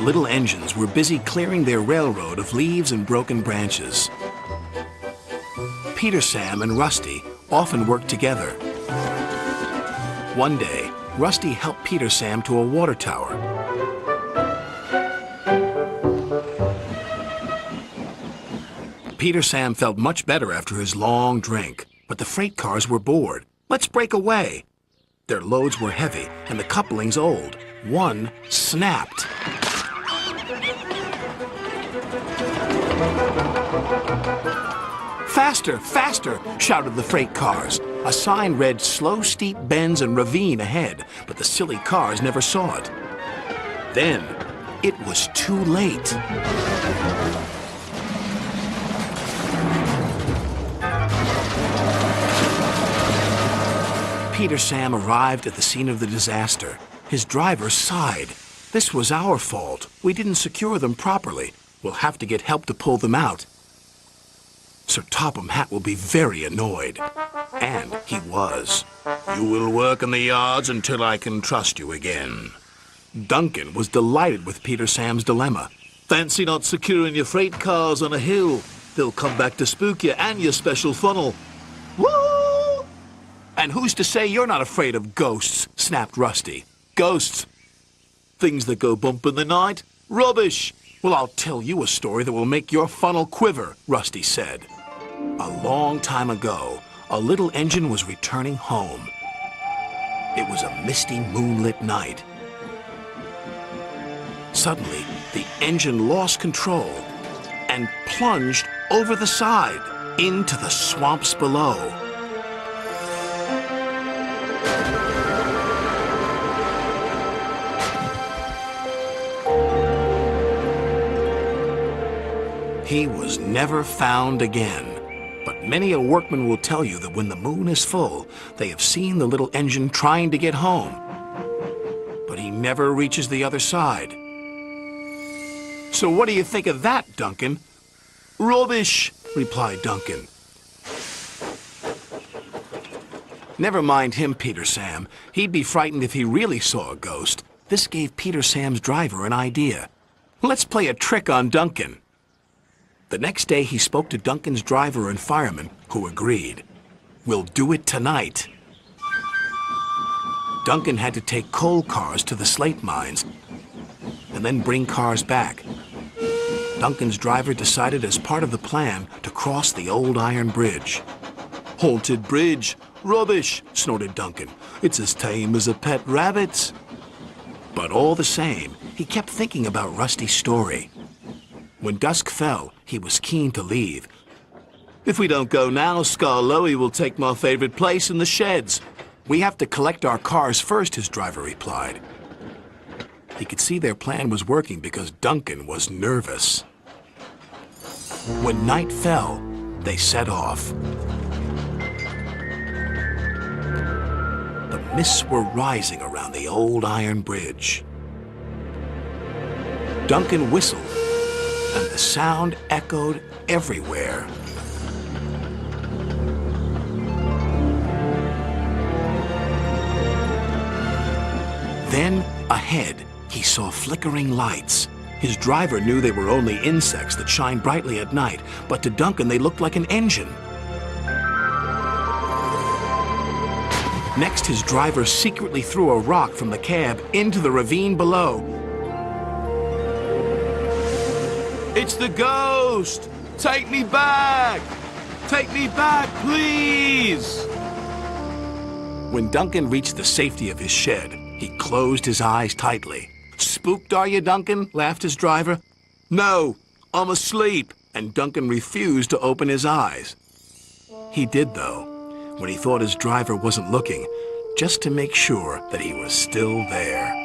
little engines were busy clearing their railroad of leaves and broken branches. Peter, Sam, and Rusty often worked together. One day, Rusty helped Peter Sam to a water tower. Peter Sam felt much better after his long drink, but the freight cars were bored. Let's break away. Their loads were heavy and the couplings old. One snapped. Faster, faster, shouted the freight cars. A sign read slow steep bends and ravine ahead, but the silly cars never saw it. Then, it was too late. Peter Sam arrived at the scene of the disaster. His driver sighed. This was our fault. We didn't secure them properly. We'll have to get help to pull them out. Sir Topham Hatt will be very annoyed. And he was. You will work in the yards until I can trust you again. Duncan was delighted with Peter Sam's dilemma. Fancy not securing your freight cars on a hill. They'll come back to spook you and your special funnel. Woo! And who's to say you're not afraid of ghosts? Snapped Rusty. Ghosts? Things that go bump in the night? Rubbish! Well, I'll tell you a story that will make your funnel quiver, Rusty said. A long time ago, a little engine was returning home. It was a misty, moonlit night. Suddenly, the engine lost control and plunged over the side into the swamps below. He was never found again. But many a workman will tell you that when the moon is full, they have seen the little engine trying to get home. But he never reaches the other side. So what do you think of that, Duncan? Rubbish, replied Duncan. Never mind him, Peter Sam. He'd be frightened if he really saw a ghost. This gave Peter Sam's driver an idea. Let's play a trick on Duncan. The next day, he spoke to Duncan's driver and fireman, who agreed. We'll do it tonight. Duncan had to take coal cars to the slate mines and then bring cars back. Duncan's driver decided as part of the plan to cross the old iron bridge. Haunted bridge. Rubbish, snorted Duncan. It's as tame as a pet rabbit. But all the same, he kept thinking about Rusty's story. When dusk fell, he was keen to leave. If we don't go now, Scarloey will take my favorite place in the sheds. We have to collect our cars first, his driver replied. He could see their plan was working because Duncan was nervous. When night fell, they set off. The mists were rising around the old iron bridge. Duncan whistled, and the sound echoed everywhere. Then, ahead, he saw flickering lights. His driver knew they were only insects that shine brightly at night, but to Duncan they looked like an engine. Next, his driver secretly threw a rock from the cab into the ravine below. It's the ghost! Take me back! Take me back, please! When Duncan reached the safety of his shed, he closed his eyes tightly. Spooked, are you, Duncan? Laughed his driver. No, I'm asleep. And Duncan refused to open his eyes. He did, though, when he thought his driver wasn't looking, just to make sure that he was still there.